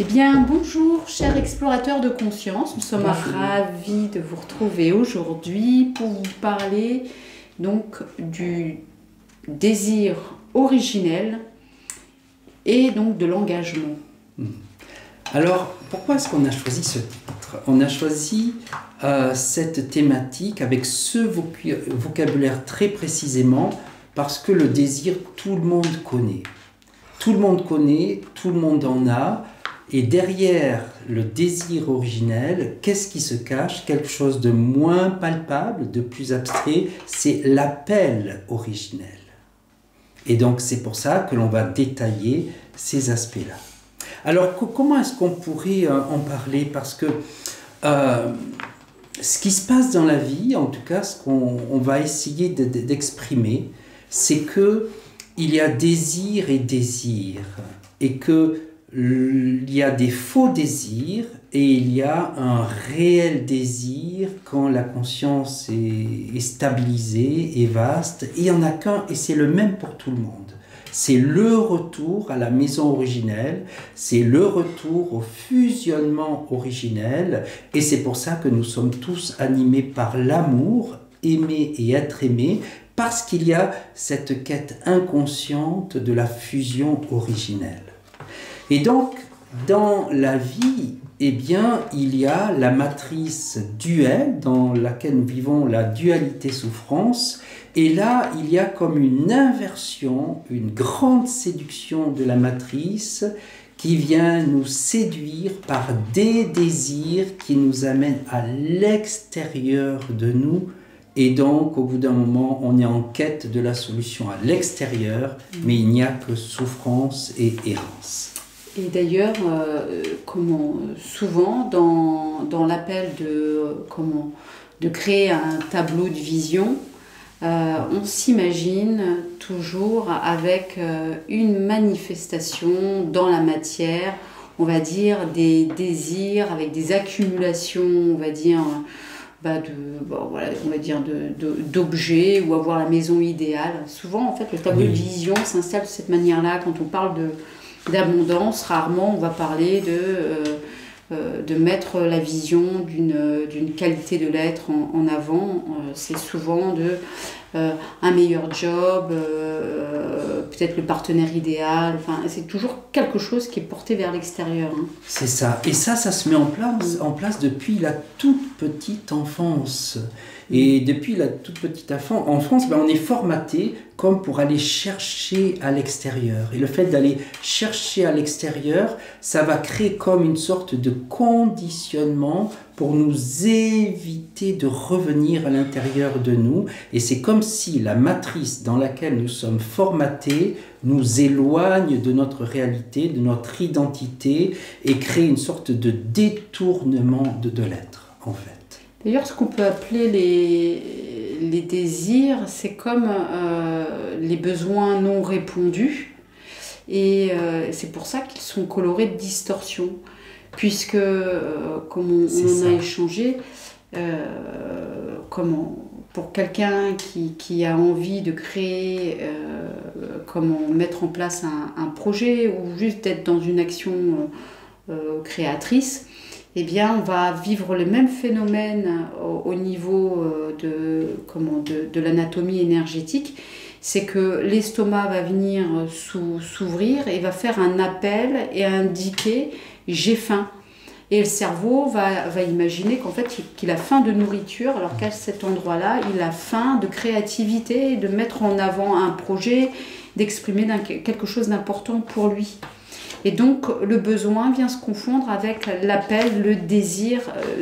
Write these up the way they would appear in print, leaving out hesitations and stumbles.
Eh bien, bonjour, chers explorateurs de conscience. Nous sommes ravis de vous retrouver aujourd'hui pour vous parler donc du désir originel et donc de l'engagement. Alors, pourquoi est-ce qu'on a choisi ce titre? On a choisi cette thématique avec ce vocabulaire très précisément parce que le désir, tout le monde connaît. Tout le monde connaît, tout le monde en a. Et derrière le désir originel, qu'est-ce qui se cache? Quelque chose de moins palpable, de plus abstrait, c'est l'appel originel. Et donc c'est pour ça que l'on va détailler ces aspects-là. Alors comment est-ce qu'on pourrait en parler? Parce que ce qui se passe dans la vie, en tout cas ce qu'on va essayer d'exprimer, c'est qu'il y a désir et désir, et qu'il y a des faux désirs et il y a un réel désir quand la conscience est stabilisée et vaste. Et il n'y en a qu'un et c'est le même pour tout le monde. C'est le retour à la maison originelle, c'est le retour au fusionnement originel. Et c'est pour ça que nous sommes tous animés par l'amour, aimer et être aimé, parce qu'il y a cette quête inconsciente de la fusion originelle. Et donc, dans la vie, eh bien, il y a la matrice duelle dans laquelle nous vivons la dualité souffrance. Et là, il y a comme une inversion, une grande séduction de la matrice qui vient nous séduire par des désirs qui nous amènent à l'extérieur de nous. Et donc, au bout d'un moment, on est en quête de la solution à l'extérieur, mais il n'y a que souffrance et errance. Et d'ailleurs, souvent dans l'appel de créer un tableau de vision, on s'imagine toujours avec une manifestation dans la matière, on va dire des désirs avec des accumulations, on va dire d'objets ou avoir la maison idéale. Souvent, en fait, le tableau de vision s'installe de cette manière-là quand on parle d'abondance. Rarement on va parler de mettre la vision d'une qualité de l'être en avant. C'est souvent un meilleur job, peut-être le partenaire idéal. Enfin, c'est toujours quelque chose qui est porté vers l'extérieur. Hein. C'est ça. Et ça se met en place depuis la toute petite enfance. Et depuis la toute petite enfance, on est formaté comme pour aller chercher à l'extérieur. Et le fait d'aller chercher à l'extérieur, ça va créer comme une sorte de conditionnement pour nous éviter de revenir à l'intérieur de nous. Et c'est comme si la matrice dans laquelle nous sommes formatés nous éloigne de notre réalité, de notre identité, et crée une sorte de détournement de l'être, en fait. D'ailleurs, ce qu'on peut appeler les désirs, c'est comme les besoins non répondus. Et c'est pour ça qu'ils sont colorés de distorsion. Puisque, comme on a échangé, pour quelqu'un qui a envie de créer, mettre en place un projet ou juste d'être dans une action créatrice, eh bien, on va vivre le même phénomène au niveau de l'anatomie énergétique. C'est que l'estomac va venir s'ouvrir et va faire un appel et indiquer « j'ai faim ». Et le cerveau va imaginer qu'en fait, qu'il a faim de nourriture, alors qu'à cet endroit-là, il a faim de créativité, de mettre en avant un projet, d'exprimer quelque chose d'important pour lui. Et donc, le besoin vient se confondre avec l'appel, le désir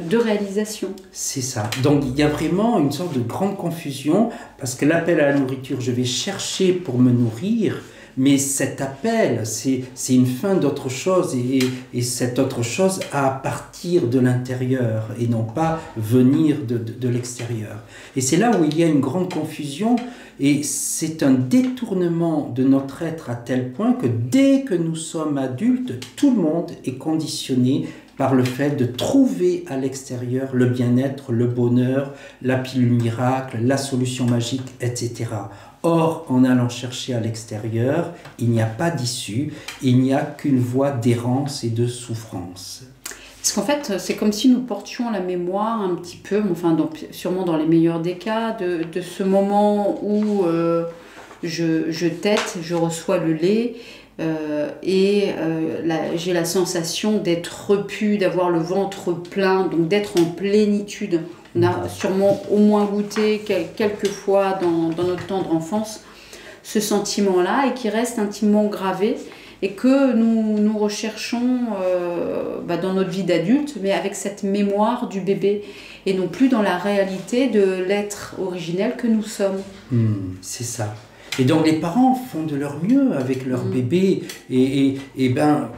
de réalisation. C'est ça. Donc, il y a vraiment une sorte de grande confusion, parce que l'appel à la nourriture, je vais chercher pour me nourrir, mais cet appel, c'est une fin d'autre chose, et cette autre chose à partir de l'intérieur, et non pas venir de l'extérieur. Et c'est là où il y a une grande confusion, et c'est un détournement de notre être à tel point que dès que nous sommes adultes, tout le monde est conditionné par le fait de trouver à l'extérieur le bien-être, le bonheur, la pilule miracle, la solution magique, etc. Or, en allant chercher à l'extérieur, il n'y a pas d'issue, il n'y a qu'une voie d'errance et de souffrance. Parce qu'en fait, c'est comme si nous portions la mémoire un petit peu, enfin sûrement dans les meilleurs des cas, de ce moment où je tète, je reçois le lait, j'ai la sensation d'être repu, d'avoir le ventre plein, donc d'être en plénitude. On a sûrement au moins goûté quelques fois dans notre tendre enfance ce sentiment-là et qui reste intimement gravé et que nous recherchons dans notre vie d'adulte, mais avec cette mémoire du bébé et non plus dans la réalité de l'être originel que nous sommes. C'est ça. Et donc les parents font de leur mieux avec leur bébé et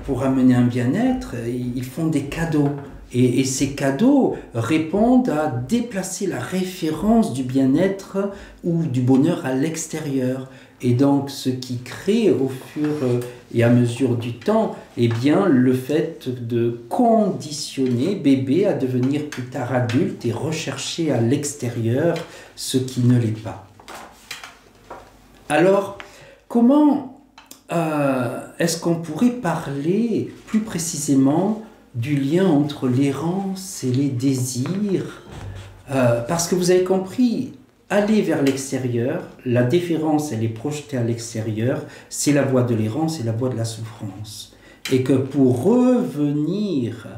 pour amener un bien-être, ils font des cadeaux. Et ces cadeaux répondent à déplacer la référence du bien-être ou du bonheur à l'extérieur. Et donc ce qui crée au fur et à mesure du temps, le fait de conditionner bébé à devenir plus tard adulte et rechercher à l'extérieur ce qui ne l'est pas. Alors, comment est-ce qu'on pourrait parler plus précisément du lien entre l'errance et les désirs? Parce que vous avez compris, aller vers l'extérieur, la déférence, elle est projetée à l'extérieur, c'est la voie de l'errance et la voie de la souffrance. Et que pour revenir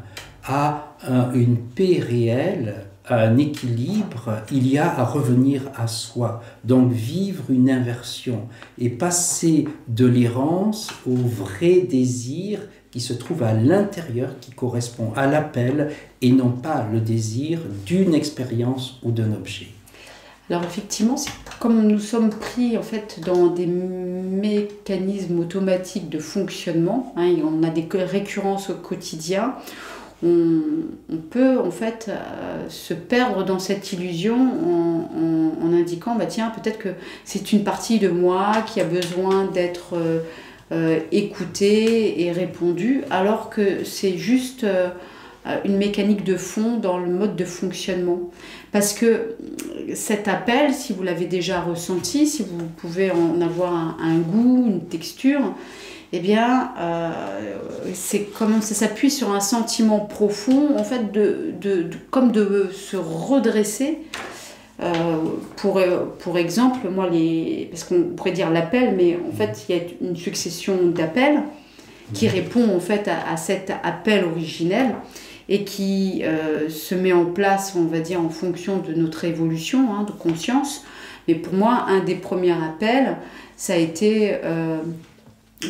à une paix réelle, à un équilibre, il y a à revenir à soi. Donc vivre une inversion et passer de l'errance au vrai désir qui se trouve à l'intérieur, qui correspond à l'appel et non pas le désir d'une expérience ou d'un objet. Alors effectivement, c'est comme nous sommes pris en fait dans des mécanismes automatiques de fonctionnement, on a des récurrences au quotidien, on peut en fait se perdre dans cette illusion en indiquant tiens, peut-être que c'est une partie de moi qui a besoin d'être écoutée et répondue, alors que c'est juste une mécanique de fond dans le mode de fonctionnement. Parce que cet appel, si vous l'avez déjà ressenti, si vous pouvez en avoir un goût, une texture, c'est comme ça s'appuie sur un sentiment profond, en fait, comme de se redresser. Pour exemple, parce qu'on pourrait dire l'appel, mais en fait, il y a une succession d'appels qui répond en fait à cet appel originel et qui se met en place, on va dire, en fonction de notre évolution de conscience. Mais pour moi, un des premiers appels, ça a été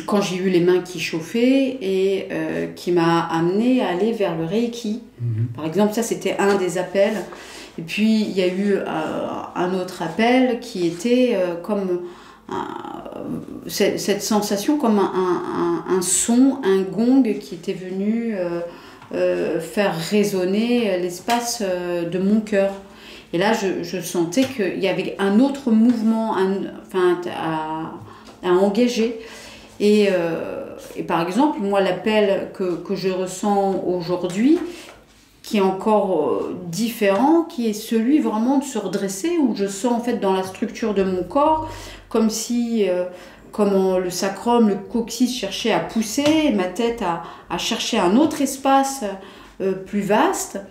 quand j'ai eu les mains qui chauffaient et qui m'a amené à aller vers le Reiki. Par exemple, ça, c'était un des appels. Et puis, il y a eu un autre appel qui était comme cette sensation, comme un son, un gong qui était venu faire résonner l'espace de mon cœur. Et là, je sentais qu'il y avait un autre mouvement à engager. Et par exemple, moi, l'appel que je ressens aujourd'hui, qui est encore différent, qui est celui vraiment de se redresser, où je sens en fait dans la structure de mon corps, comme si le sacrum, le coccyx cherchait à pousser, ma tête à chercher un autre espace plus vaste.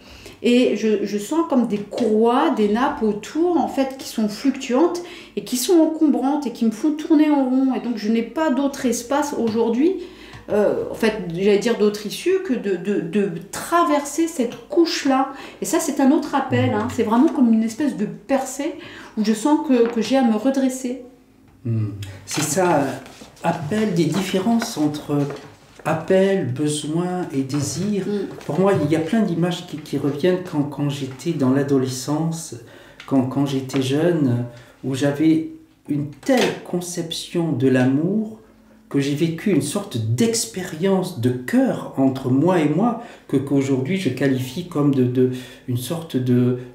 Et je sens comme des courroies, des nappes autour, en fait, qui sont fluctuantes et qui sont encombrantes et qui me font tourner en rond. Et donc, je n'ai pas d'autre espace aujourd'hui, en fait, j'allais dire d'autre issue, que de traverser cette couche-là. Et ça, c'est un autre appel. C'est vraiment comme une espèce de percée où je sens que j'ai à me redresser. C'est ça, appel des différences entre appel, besoin et désir. Pour moi, il y a plein d'images qui reviennent quand j'étais dans l'adolescence, quand j'étais jeune, où j'avais une telle conception de l'amour que j'ai vécu une sorte d'expérience de cœur entre moi et moi qu'aujourd'hui je qualifie comme une sorte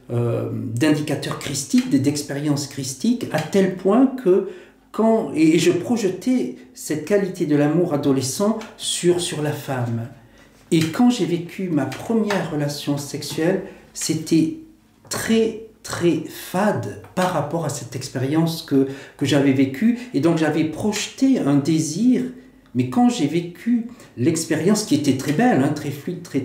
d'indicateur christique, d'expérience christique, à tel point que et je projetais cette qualité de l'amour adolescent sur la femme. Et quand j'ai vécu ma première relation sexuelle, c'était très, très fade par rapport à cette expérience que j'avais vécue. Et donc j'avais projeté un désir, mais quand j'ai vécu l'expérience qui était très belle, hein, très fluide, très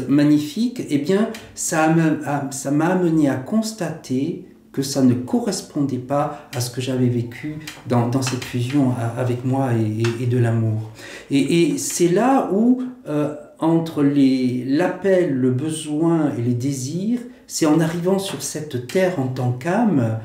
magnifique, eh bien ça m'a amené à constater que ça ne correspondait pas à ce que j'avais vécu dans cette fusion avec moi et de l'amour. Et c'est là où, entre l'appel, le besoin et les désirs, c'est en arrivant sur cette terre en tant qu'âme,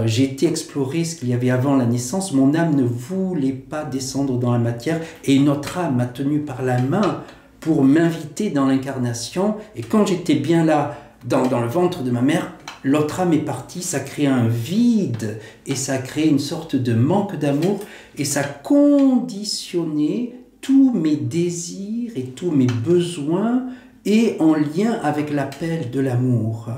j'ai été explorer ce qu'il y avait avant la naissance. Mon âme ne voulait pas descendre dans la matière et notre âme m'a tenu par la main pour m'inviter dans l'incarnation. Et quand j'étais bien là, dans le ventre de ma mère, l'autre âme est partie, ça crée un vide et ça a créé une sorte de manque d'amour et ça a conditionné tous mes désirs et tous mes besoins et en lien avec l'appel de l'amour.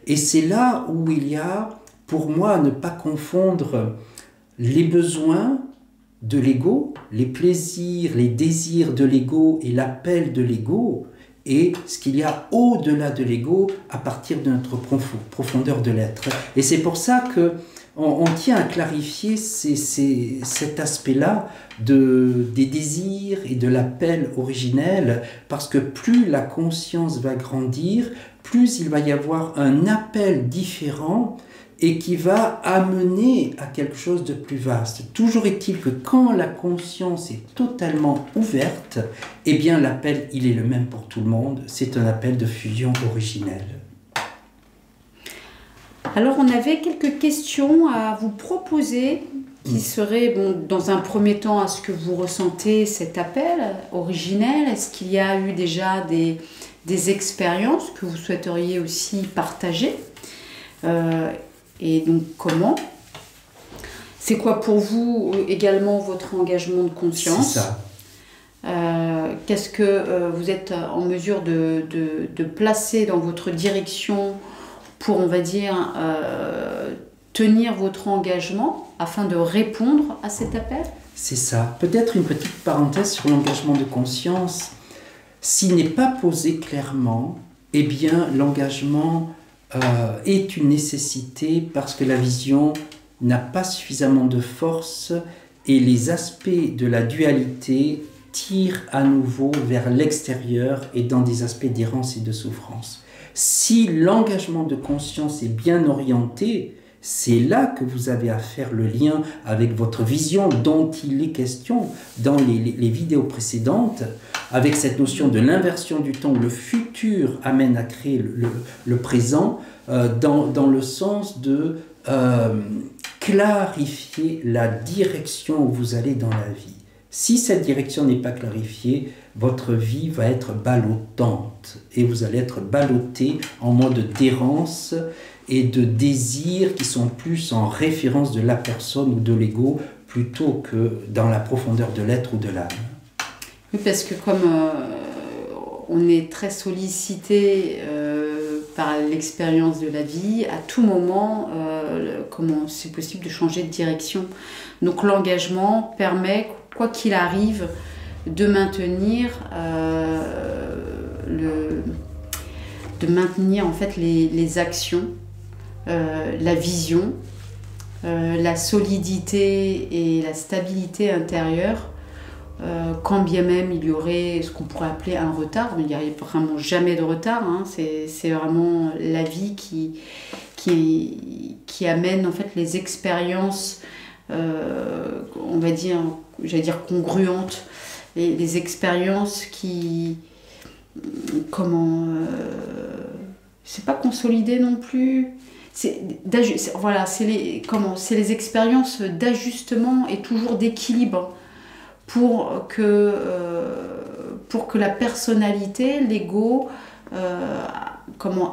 Et c'est là où il y a, pour moi, à ne pas confondre les besoins de l'ego, les plaisirs, les désirs de l'ego et l'appel de l'ego, et ce qu'il y a au-delà de l'ego à partir de notre profondeur de l'être. Et c'est pour ça qu'on tient à clarifier cet aspect-là des désirs et de l'appel originel, parce que plus la conscience va grandir, plus il va y avoir un appel différent et qui va amener à quelque chose de plus vaste. Toujours est-il que quand la conscience est totalement ouverte, eh bien l'appel, il est le même pour tout le monde. C'est un appel de fusion originelle. Alors on avait quelques questions à vous proposer qui seraient, bon, dans un premier temps, est-ce que vous ressentez cet appel originel? Est-ce qu'il y a eu déjà des expériences que vous souhaiteriez aussi partager? Et donc comment? C'est quoi pour vous également votre engagement de conscience? C'est ça. Qu'est-ce que vous êtes en mesure de placer dans votre direction pour, on va dire, tenir votre engagement afin de répondre à cet appel? C'est ça. Peut-être une petite parenthèse sur l'engagement de conscience. S'il n'est pas posé clairement, eh bien l'engagement est une nécessité parce que la vision n'a pas suffisamment de force et les aspects de la dualité tirent à nouveau vers l'extérieur et dans des aspects d'errance et de souffrance. Si l'engagement de conscience est bien orienté, c'est là que vous avez à faire le lien avec votre vision dont il est question dans les vidéos précédentes, avec cette notion de l'inversion du temps où le futur amène à créer le présent, dans le sens de clarifier la direction où vous allez dans la vie. Si cette direction n'est pas clarifiée, votre vie va être ballottante et vous allez être ballotté en mode d'errance et de désirs qui sont plus en référence de la personne ou de l'ego plutôt que dans la profondeur de l'être ou de l'âme. Oui, parce que comme on est très sollicité par l'expérience de la vie, à tout moment, comment c'est possible de changer de direction. Donc l'engagement permet, quoi qu'il arrive, de maintenir en fait les actions, la vision, la solidité et la stabilité intérieure, quand bien même il y aurait ce qu'on pourrait appeler un retard, mais il n'y a vraiment jamais de retard, hein, c'est vraiment la vie qui amène en fait les expériences, on va dire, j'allais dire congruentes, les expériences qui, c'est pas consolidé non plus, c'est les expériences d'ajustement et toujours d'équilibre pour que la personnalité, l'ego,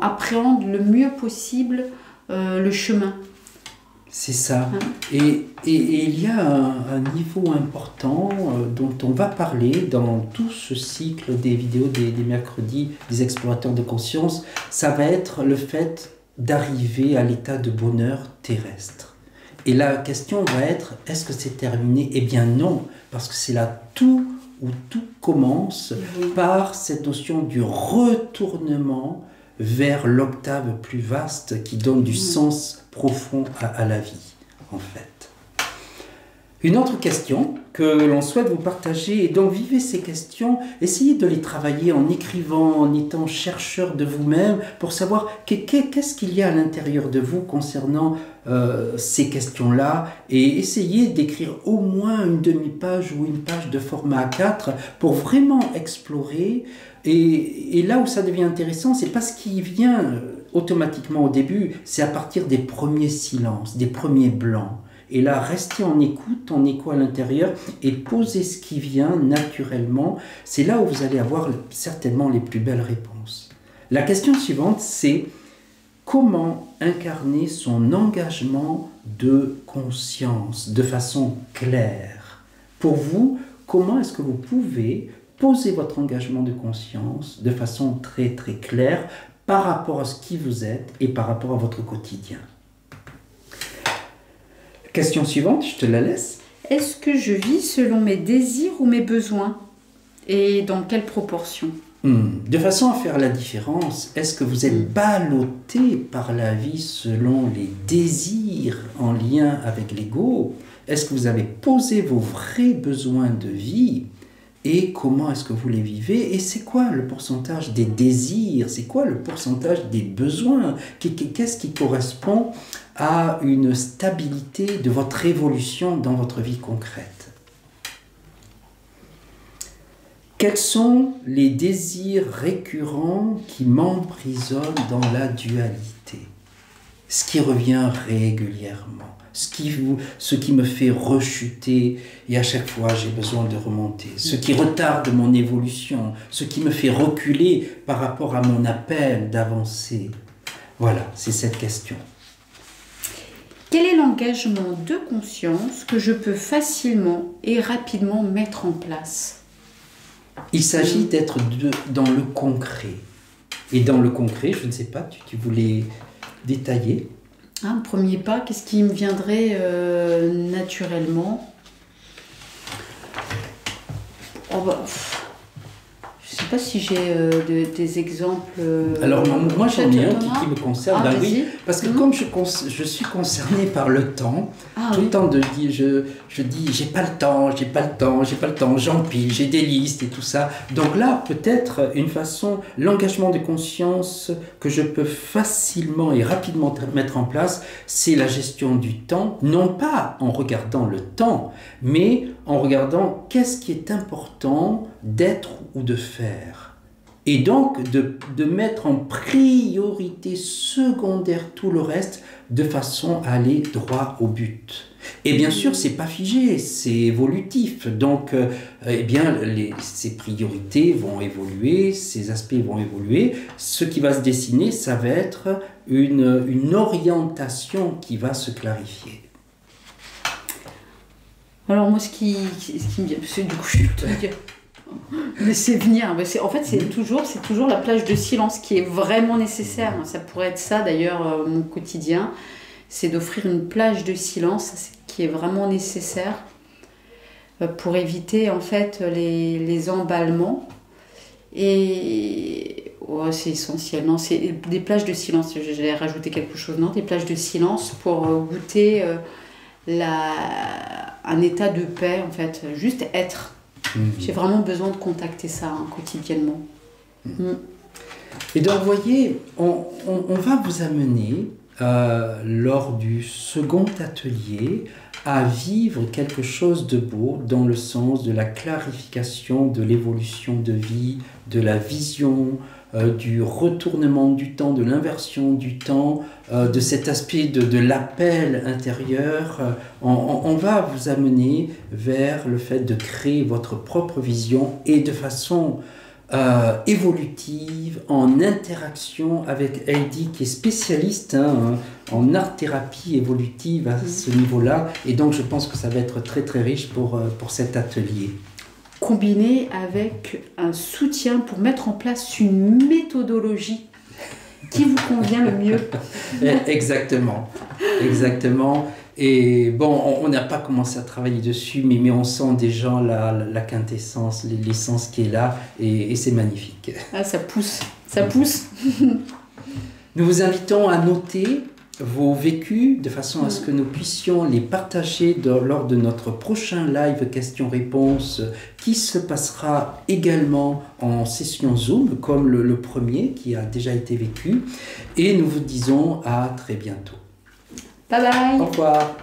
appréhende le mieux possible le chemin. C'est ça. Et il y a un niveau important dont on va parler dans tout ce cycle des vidéos des mercredis des explorateurs de conscience. Ça va être le fait d'arriver à l'état de bonheur terrestre. Et la question va être, est-ce que c'est terminé? Eh bien non, parce que c'est là où tout commence par cette notion du retournement vers l'octave plus vaste qui donne du sens profond à la vie, en fait. Une autre question que l'on souhaite vous partager, et donc vivez ces questions, essayez de les travailler en écrivant, en étant chercheur de vous-même, pour savoir qu'est-ce qu'il y a à l'intérieur de vous concernant ces questions-là, et essayez d'écrire au moins une demi-page ou une page de format A4 pour vraiment explorer. Et là où ça devient intéressant, c'est pas ce qui vient automatiquement au début, c'est à partir des premiers silences, des premiers blancs. Et là, restez en écoute, en écho à l'intérieur, et posez ce qui vient naturellement. C'est là où vous allez avoir certainement les plus belles réponses. La question suivante, c'est comment incarner son engagement de conscience de façon claire? Pour vous, comment est-ce que vous pouvez poser votre engagement de conscience de façon très très claire par rapport à ce qui vous êtes et par rapport à votre quotidien? Question suivante, je te la laisse. Est-ce que je vis selon mes désirs ou mes besoins? Et dans quelle proportion? De façon à faire la différence, est-ce que vous êtes ballotté par la vie selon les désirs en lien avec l'ego? Est-ce que vous avez posé vos vrais besoins de vie? Et comment est-ce que vous les vivez? Et c'est quoi le pourcentage des désirs? C'est quoi le pourcentage des besoins? Qu'est-ce qui correspond à une stabilité de votre évolution dans votre vie concrète? Quels sont les désirs récurrents qui m'emprisonnent dans la dualité? Ce qui revient régulièrement, ce qui me fait rechuter et à chaque fois j'ai besoin de remonter, ce qui retarde mon évolution, ce qui me fait reculer par rapport à mon appel d'avancer. Voilà, c'est cette question. Quel est l'engagement de conscience que je peux facilement et rapidement mettre en place? Il s'agit d'être dans le concret. Et dans le concret, je ne sais pas, tu voulais détailler? Un premier pas, qu'est-ce qui me viendrait naturellement? Je ne sais pas si j'ai des exemples. Alors moi j'en ai un qui me concerne, oui, parce que comme je suis concerné par le temps, tout le temps je dis j'ai pas le temps, j'empile, j'ai des listes et tout ça. Donc là peut-être une façon, l'engagement de conscience que je peux facilement et rapidement mettre en place, c'est la gestion du temps, non pas en regardant le temps, mais en regardant qu'est-ce qui est important d'être ou de faire. Et donc de mettre en priorité secondaire tout le reste de façon à aller droit au but. Et bien sûr, c'est pas figé, c'est évolutif. Donc, ces priorités vont évoluer, ces aspects vont évoluer. Ce qui va se dessiner, ça va être une orientation qui va se clarifier. Alors moi, ce qui me vient, parce que du coup, je vais te dire, laissez venir. En fait, c'est toujours la plage de silence qui est vraiment nécessaire. Ça pourrait être ça, d'ailleurs, mon quotidien. C'est d'offrir une plage de silence qui est vraiment nécessaire pour éviter, en fait, les emballements. Et c'est essentiel. Non, c'est des plages de silence. J'allais rajouter quelque chose. Non, des plages de silence pour goûter un état de paix, en fait. Juste être. J'ai vraiment besoin de contacter ça quotidiennement. Et donc, vous voyez, on va vous amener, lors du second atelier, à vivre quelque chose de beau dans le sens de la clarification de l'évolution de vie, de la vision, du retournement du temps, de l'inversion du temps, de cet aspect de l'appel intérieur. On va vous amener vers le fait de créer votre propre vision et de façon évolutive, en interaction avec Heidi qui est spécialiste en art-thérapie évolutive à ce niveau-là. Et donc je pense que ça va être très très riche pour cet atelier. Combiné avec un soutien pour mettre en place une méthodologie qui vous convient le mieux. Exactement, exactement. Et bon, on n'a pas commencé à travailler dessus, mais on sent déjà la quintessence, l'essence qui est là, et c'est magnifique. Ah, ça pousse, ça pousse. Nous vous invitons à noter vos vécus de façon à ce que nous puissions les partager lors de notre prochain live questions-réponses qui se passera également en session Zoom comme le premier qui a déjà été vécu. Et nous vous disons à très bientôt. Bye bye. Au revoir.